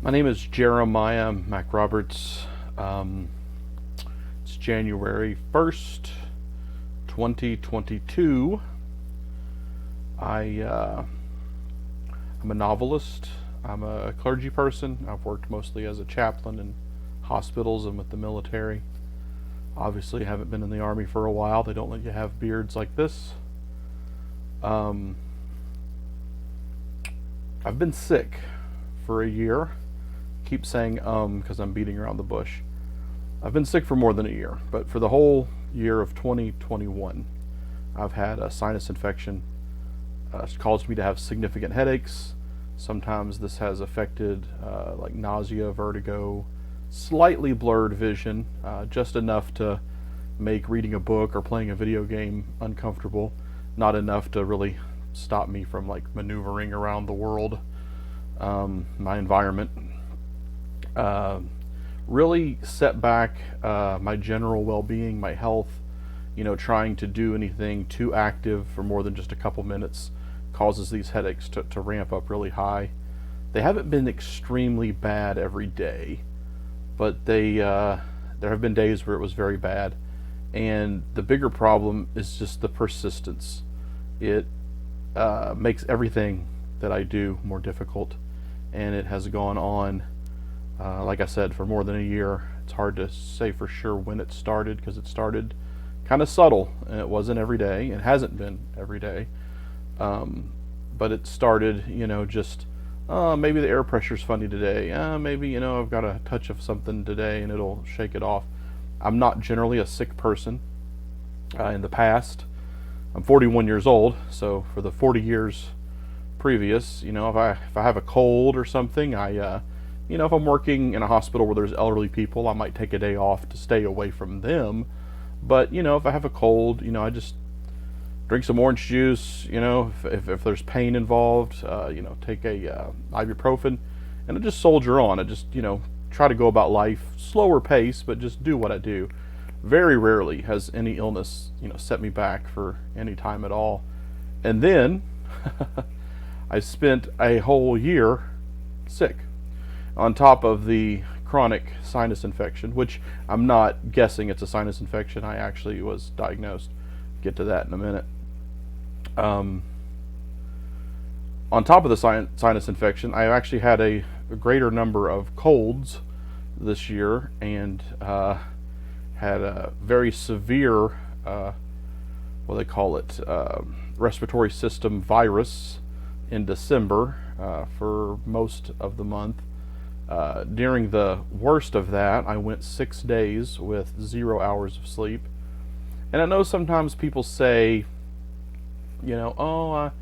My name is Jeremiah McRoberts. It's January 1st, 2022. I'm a novelist. I'm a clergy person. I've worked mostly as a chaplain in hospitals and with the military. Obviously, I haven't been in the Army for a while. They don't let you have beards like this. Um, I've been sick for a year. Keep saying because I'm beating around the bush. I've been sick for more than a year, but for the whole year of 2021, I've had a sinus infection. It's caused me to have significant headaches. Sometimes this has affected like nausea, vertigo, slightly blurred vision, just enough to make reading a book or playing a video game uncomfortable, not enough to really stop me from like maneuvering around the world, my environment. Uh, really set back my general well-being, my health. Trying to do anything too active for more than just a couple minutes causes these headaches to ramp up really high. They haven't been extremely bad every day, but there have been days where it was very bad. And the bigger problem is just the persistence. It makes everything that I do more difficult, and it has gone on, like I said, for more than a year. It's hard to say for sure when it started because it started kind of subtle, and it wasn't every day. It hasn't been every day, but it started, just maybe the air pressure's funny today. Maybe I've got a touch of something today, and it'll shake it off. I'm not generally a sick person. In the past, I'm 41 years old, so for the 40 years previous, if I have a cold or something, if I'm working in a hospital where there's elderly people, I might take a day off to stay away from them. But if I have a cold, I just drink some orange juice. If there's pain involved, take a ibuprofen, and I just soldier on. I just try to go about life slower pace, but just do what I do. Very rarely has any illness set me back for any time at all. And then I spent a whole year sick, on top of the chronic sinus infection, which I'm not guessing it's a sinus infection. I actually was diagnosed. Get to that in a minute. On top of the sinus infection, I actually had a greater number of colds this year, and had a very severe, what they call it, respiratory system virus in December for most of the month. During the worst of that, I went 6 days with 0 hours of sleep. And I know sometimes people say, I'm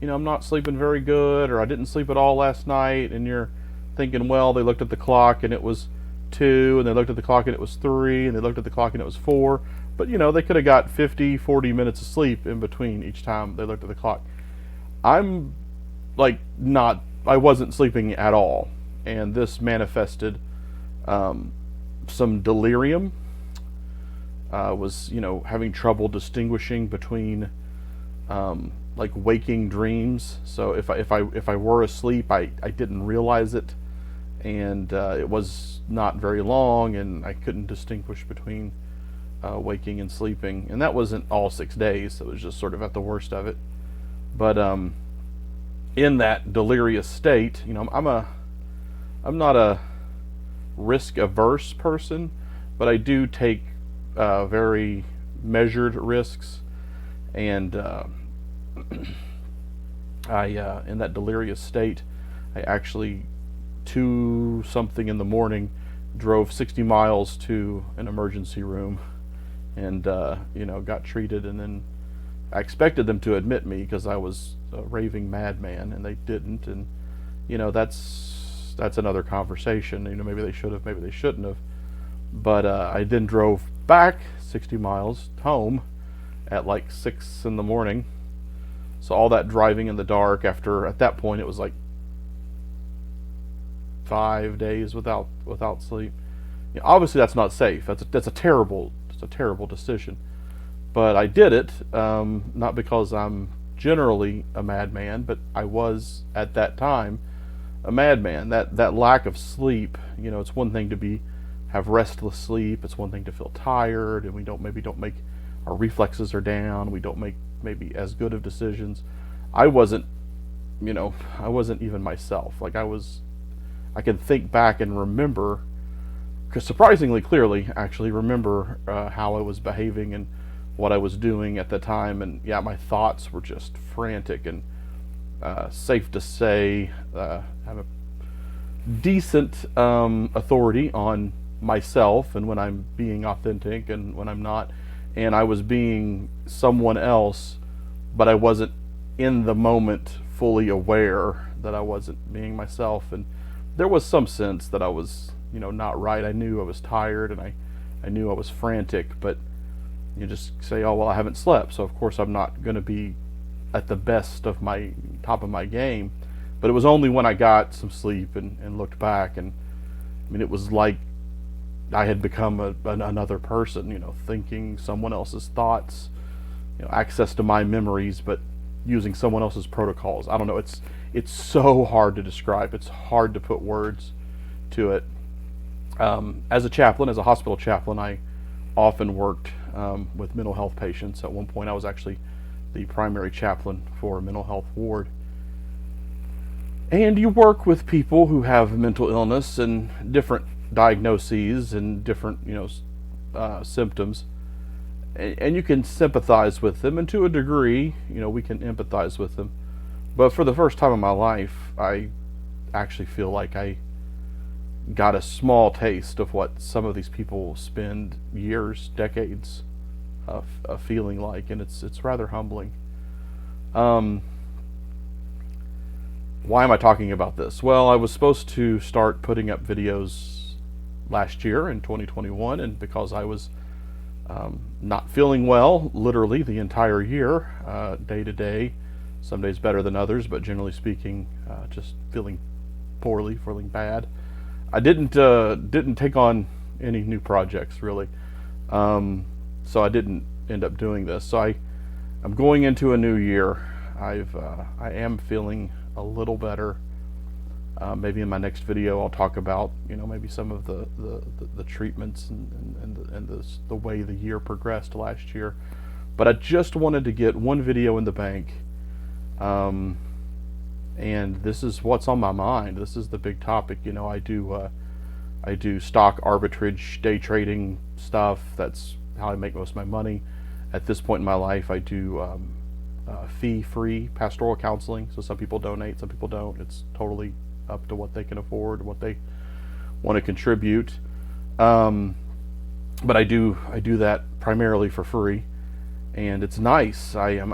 not sleeping very good, or I didn't sleep at all last night, and you're thinking, well, they looked at the clock and it was 2, and they looked at the clock and it was 3, and they looked at the clock and it was 4. But, they could have got 50, 40 minutes of sleep in between each time they looked at the clock. I'm I wasn't sleeping at all. And this manifested some delirium. Was having trouble distinguishing between waking dreams. So if I were asleep, I didn't realize it, and it was not very long, and I couldn't distinguish between waking and sleeping. And that wasn't all 6 days. It was just sort of at the worst of it. But in that delirious state, I'm not a risk-averse person, but I do take very measured risks. And in that delirious state, I actually, 2 something in the morning, drove 60 miles to an emergency room, and got treated. And then I expected them to admit me because I was a raving madman, and they didn't. And that's another conversation. Maybe they should have, maybe they shouldn't have. But I then drove back 60 miles home at 6 in the morning. So all that driving in the dark, at that point it was 5 days without sleep. Obviously that's not safe. That's a terrible decision. But I did it, not because I'm generally a madman, but I was at that time. a madman. That lack of sleep, it's one thing to have restless sleep. It's one thing to feel tired, and we don't make our reflexes are down. We don't make maybe as good of decisions. I wasn't, I wasn't even myself. Like I can think back and remember, because surprisingly clearly, actually remember how I was behaving and what I was doing at the time. And yeah, my thoughts were just frantic. And safe to say, I have a decent authority on myself and when I'm being authentic and when I'm not. And I was being someone else, but I wasn't in the moment fully aware that I wasn't being myself. And there was some sense that I was, not right. I knew I was tired, and I knew I was frantic, but you just say, oh, well, I haven't slept, so of course I'm not going to be at the best of my top of my game. But it was only when I got some sleep and looked back, and I mean, it was like I had become another person, thinking someone else's thoughts, access to my memories, but using someone else's protocols. I don't know. It's so hard to describe. It's hard to put words to it. As a chaplain, as a hospital chaplain, I often worked with mental health patients. At one point, I was actually the primary chaplain for a mental health ward. And you work with people who have mental illness and different diagnoses and different, symptoms. And you can sympathize with them, and to a degree, we can empathize with them. But for the first time in my life, I actually feel like I got a small taste of what some of these people spend years, decades of feeling like, and it's rather humbling. Why am I talking about this? Well, I was supposed to start putting up videos last year in 2021, and because I was not feeling well literally the entire year, day to day, some days better than others, but generally speaking, just feeling poorly, feeling bad. I didn't take on any new projects really, so I didn't end up doing this. So I'm going into a new year. I am feeling a little better. Maybe in my next video I'll talk about maybe some of the treatments and the way the year progressed last year. But I just wanted to get one video in the bank, and this is what's on my mind. This is the big topic. I do stock arbitrage, day trading stuff. That's how I make most of my money. At this point in my life, I do fee-free pastoral counseling. So some people donate, some people don't. It's totally up to what they can afford, what they want to contribute. But I do that primarily for free, and it's nice. I'm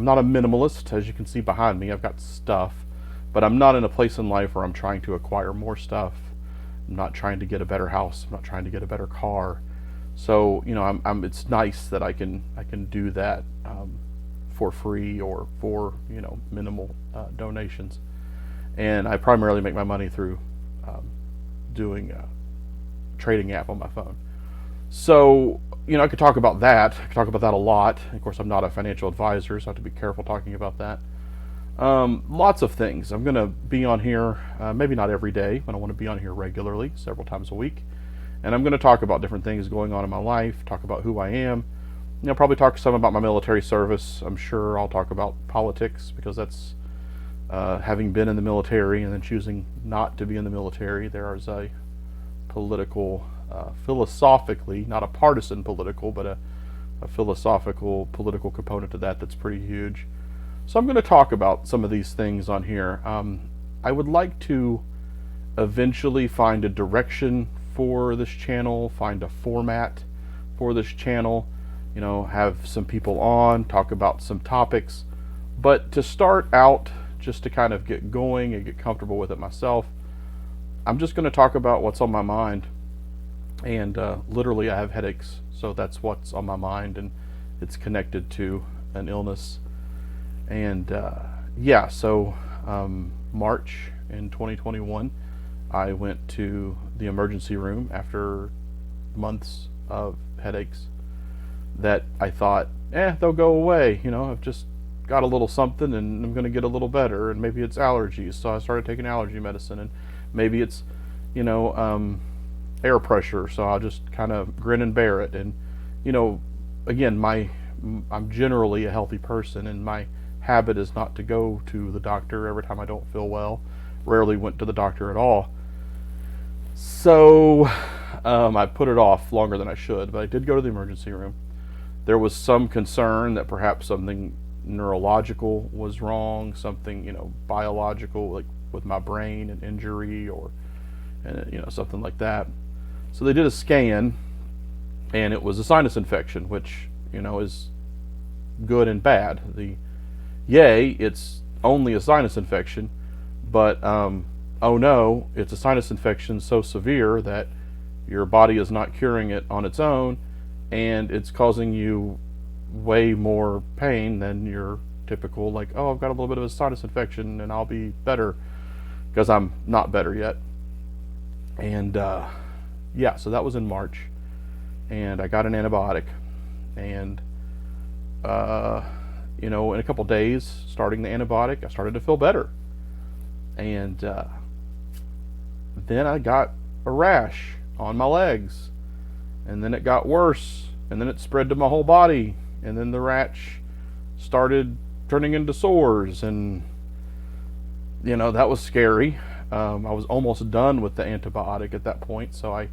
not a minimalist, as you can see behind me. I've got stuff, but I'm not in a place in life where I'm trying to acquire more stuff. I'm not trying to get a better house. I'm not trying to get a better car. So it's nice that I can do that for free or for minimal donations. And I primarily make my money through doing a trading app on my phone. So, I could talk about that. I could talk about that a lot. Of course, I'm not a financial advisor, so I have to be careful talking about that. Lots of things. I'm going to be on here, maybe not every day, but I want to be on here regularly, several times a week. And I'm going to talk about different things going on in my life, talk about who I am. Probably talk some about my military service. I'm sure I'll talk about politics, because that's having been in the military and then choosing not to be in the military. There is a political, philosophically, not a partisan political, but a philosophical political component to that that's pretty huge. So I'm going to talk about some of these things on here. I would like to eventually find a direction for this channel, find a format for this channel, have some people on, talk about some topics. But to start out, just to kind of get going and get comfortable with it myself, I'm just going to talk about what's on my mind. And literally I have headaches, so that's what's on my mind, and it's connected to an illness. And so March in 2021, I went to the emergency room after months of headaches that I thought, they'll go away. I've just got a little something and I'm going to get a little better, and maybe it's allergies, so I started taking allergy medicine, and maybe it's, you know, air pressure, so I'll just kind of grin and bear it. And, you know, again, I'm generally a healthy person, and my habit is not to go to the doctor every time I don't feel well. Rarely went to the doctor at all. So I put it off longer than I should, but I did go to the emergency room. There was some concern that perhaps something neurological was wrong, something, you know, biological, like with my brain, an injury, or, you know, something like that. So they did a scan, and it was a sinus infection, which, you know, is good and bad. Yay, it's only a sinus infection, but oh no, it's a sinus infection so severe that your body is not curing it on its own, and it's causing you way more pain than your typical, like, oh, I've got a little bit of a sinus infection and I'll be better, because I'm not better yet. And yeah, so that was in March, and I got an antibiotic, and you know, in a couple days starting the antibiotic, I started to feel better. And then I got a rash on my legs, and then it got worse, and then it spread to my whole body, and then the rash started turning into sores, and, you know, that was scary. I was almost done with the antibiotic at that point, so I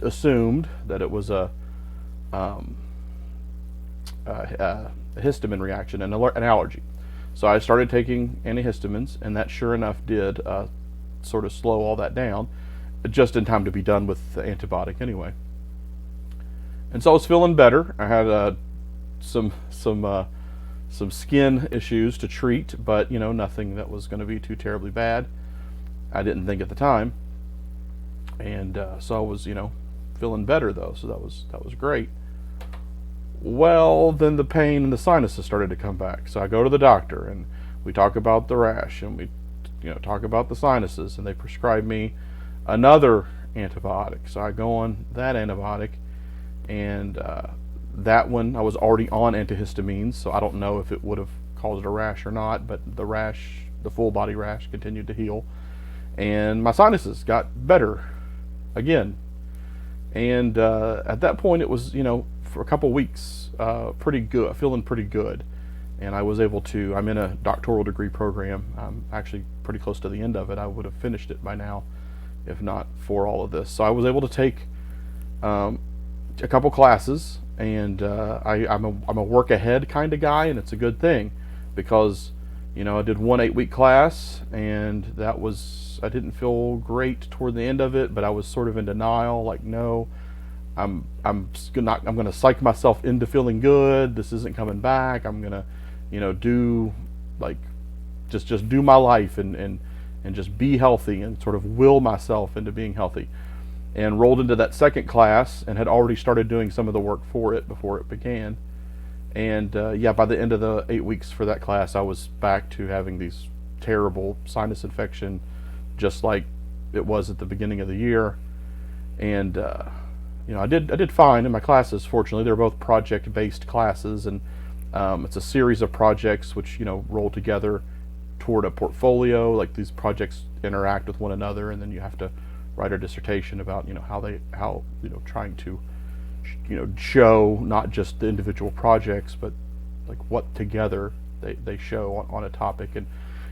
assumed that it was a histamine reaction, an allergy. So I started taking antihistamines, and that sure enough did sort of slow all that down, just in time to be done with the antibiotic anyway. And so I was feeling better. I had some skin issues to treat, but, you know, nothing that was going to be too terribly bad. I didn't think at the time, and so I was, you know, feeling better though. So that was great. Well, then the pain in the sinuses started to come back. So I go to the doctor, and we talk about the rash, and we, you know, talk about the sinuses, and they prescribe me another antibiotic. So I go on that antibiotic, and that one I was already on antihistamines, so I don't know if it would have caused a rash or not, but the rash, the full body rash, continued to heal, and my sinuses got better again. And at that point, it was, you know, for a couple weeks, pretty good, feeling pretty good. And I was able to, I'm in a doctoral degree program. I'm actually pretty close to the end of it. I would have finished it by now if not for all of this. So I was able to take a couple classes, and I'm a work ahead kind of guy, and it's a good thing, because, you know, I did one 8-week class, and that was, I didn't feel great toward the end of it, but I was sort of in denial, like, no, I'm gonna psych myself into feeling good. This isn't coming back. I'm gonna, you know, do, like, just do my life and just be healthy, and sort of will myself into being healthy. And rolled into that second class, and had already started doing some of the work for it before it began. And yeah, by the end of the 8 weeks for that class, I was back to having these terrible sinus infection, just like it was at the beginning of the year. And you know, I did fine in my classes. Fortunately, they're both project-based classes, and it's a series of projects which, you know, roll together toward a portfolio. Like, these projects interact with one another, and then you have to write a dissertation about, you know, how you know, trying to, you know, show not just the individual projects, but like what together they show on a topic. And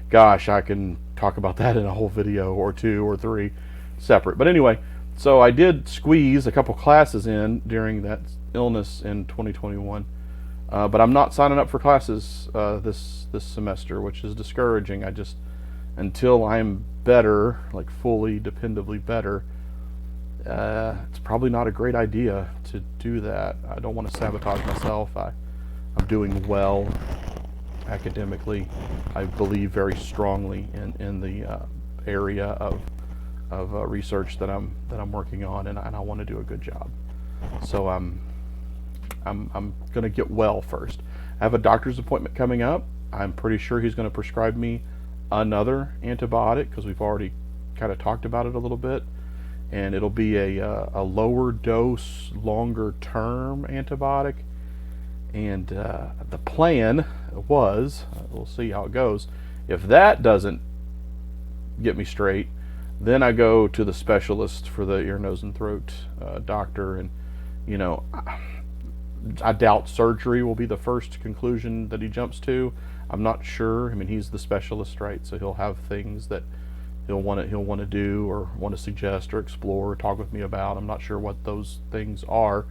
gosh, I can talk about that in a whole video or 2 or 3 separate. But anyway, so I did squeeze a couple classes in during that illness in 2021, but I'm not signing up for classes this semester, which is discouraging. I just, until I'm better, like fully, dependably better, it's probably not a great idea to do that. I don't want to sabotage myself. I'm doing well academically. I believe very strongly in the area of research that I'm working on, and I want to do a good job. So I'm going to get well first. I have a doctor's appointment coming up. I'm pretty sure he's going to prescribe me another antibiotic, because we've already kind of talked about it a little bit, and it'll be a lower dose, longer term antibiotic. And the plan was, we'll see how it goes. If that doesn't get me straight, then I go to the specialist for the ear, nose, and throat doctor. And, you know, I doubt surgery will be the first conclusion that he jumps to. I'm not sure. I mean, he's the specialist, right? So he'll have things that he'll want to do or want to suggest or explore or talk with me about. I'm not sure what those things are.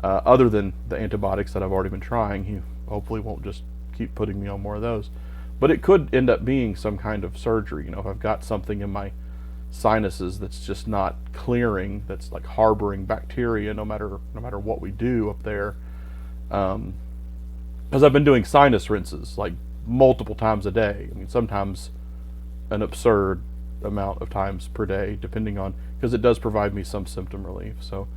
Other than the antibiotics that I've already been trying, he hopefully won't just keep putting me on more of those. But it could end up being some kind of surgery. You know, if I've got something in my sinuses that's just not clearing, that's like harboring bacteria, no matter what we do up there. Because I've been doing sinus rinses like multiple times a day. I mean, sometimes an absurd amount of times per day, depending on, because it does provide me some symptom relief. So,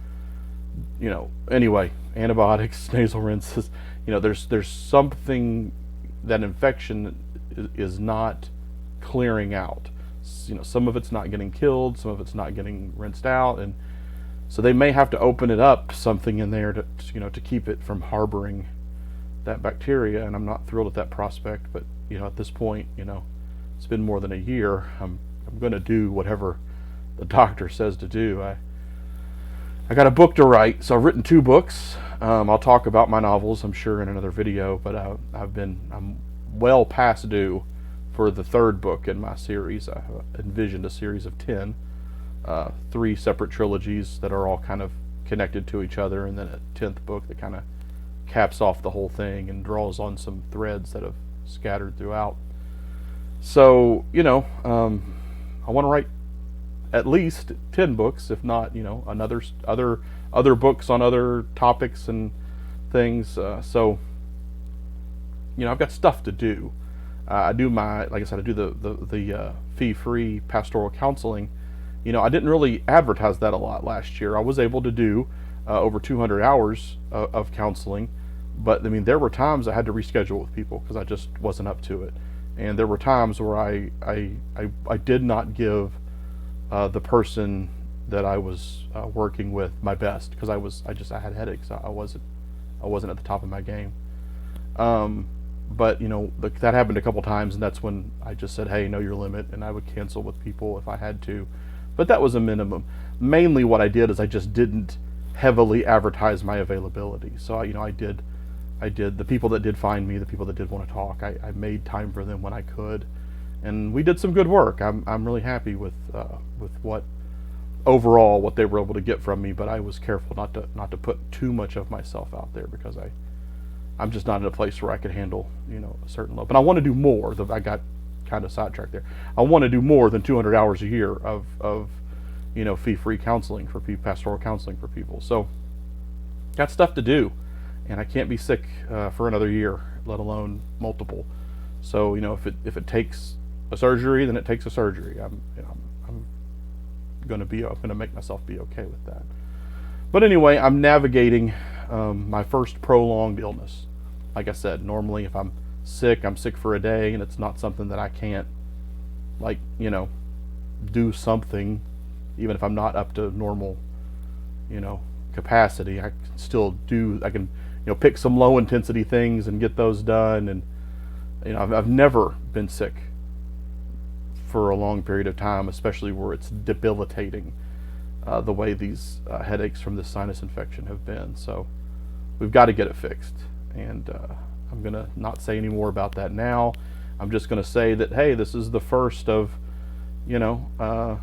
you know, anyway, antibiotics, nasal rinses, you know, there's something, that infection is not clearing out. You know, some of it's not getting killed, some of it's not getting rinsed out, and so they may have to open it up, something in there to, you know, to keep it from harboring that bacteria. And I'm not thrilled at that prospect, but, you know, at this point, you know, it's been more than a year. I'm going to do whatever the doctor says to do. I got a book to write, so I've written 2 books. I'll talk about my novels, I'm sure, in another video, but I'm well past due for the 3rd book in my series. I envisioned a series of 10, 3 separate trilogies that are all kind of connected to each other, and then a 10th book that kind of caps off the whole thing and draws on some threads that have scattered throughout. So, you know, I want to write at least 10 books, if not, you know, other books on other topics and things. So, you know, I've got stuff to do. I do my, like I said, I do the fee-free pastoral counseling. You know, I didn't really advertise that a lot last year. I was able to do over 200 hours of counseling, but I mean, there were times I had to reschedule with people because I just wasn't up to it. And there were times where I did not give the person that I was working with my best, because I had headaches. I wasn't at the top of my game. But you know, that happened a couple times, and that's when I just said, hey, know your limit, and I would cancel with people if I had to. But that was a minimum. Mainly what I did is I just didn't heavily advertise my availability. So I did the people that did find me, the people that did want to talk, I made time for them when I could, and we did some good work. I'm really happy with what overall what they were able to get from me. But I was careful not to put too much of myself out there, because I'm just not in a place where I could handle, you know, a certain level. But I want to do more. I got kind of sidetracked there. I want to do more than 200 hours a year of you know, fee-free counseling for people, pastoral counseling for people. So got stuff to do, and I can't be sick for another year, let alone multiple. So, you know, if it takes a surgery, then it takes a surgery. I'm going to make myself be okay with that. But anyway, I'm navigating my first prolonged illness. Like I said, normally if I'm sick for a day, and it's not something that I can't, like, you know, do something, even if I'm not up to normal, you know, capacity. I can still do, I can, you know, pick some low intensity things and get those done. And, you know, I've never been sick for a long period of time, especially where it's debilitating, the way these headaches from this sinus infection have been. So we've got to get it fixed. And I'm going to not say any more about that now. I'm just going to say that, hey, this is the first of, you know,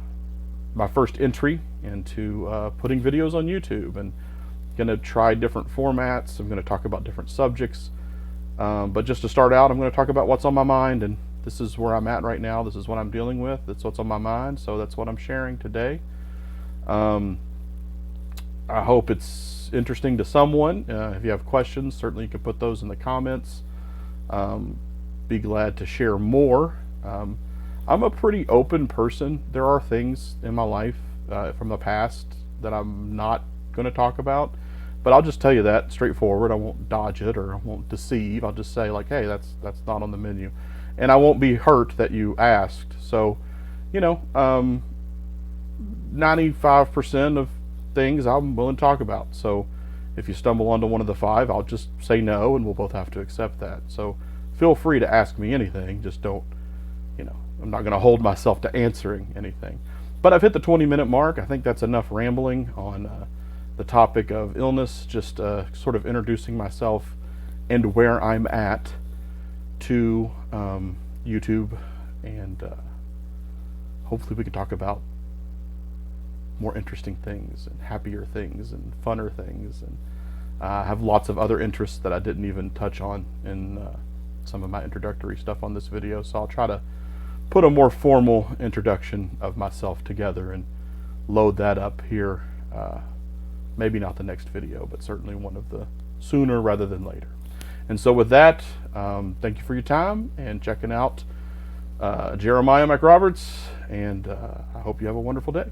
my first entry into putting videos on YouTube, and going to try different formats. I'm going to talk about different subjects. But just to start out, I'm going to talk about what's on my mind, and this is where I'm at right now. This is what I'm dealing with. That's what's on my mind. So that's what I'm sharing today. I hope it's interesting to someone. If you have questions, certainly you can put those in the comments. Be glad to share more. I'm a pretty open person. There are things in my life from the past that I'm not going to talk about, but I'll just tell you that straightforward. I won't dodge it, or I won't deceive. I'll just say, like, hey, that's not on the menu, and I won't be hurt that you asked. So, you know, 95% of things I'm willing to talk about. So If you stumble onto one of the 5, I'll just say no, and we'll both have to accept that. So feel free to ask me anything. Just don't, I'm not going to hold myself to answering anything. But I've hit the 20-minute mark. I think that's enough rambling on the topic of illness, just sort of introducing myself and where I'm at to YouTube, and hopefully we can talk about more interesting things and happier things and funner things, and I have lots of other interests that I didn't even touch on in some of my introductory stuff on this video, so I'll try to put a more formal introduction of myself together and load that up here, maybe not the next video, but certainly one of the sooner rather than later. And so with that, thank you for your time and checking out Jeremiah McRoberts, and I hope you have a wonderful day.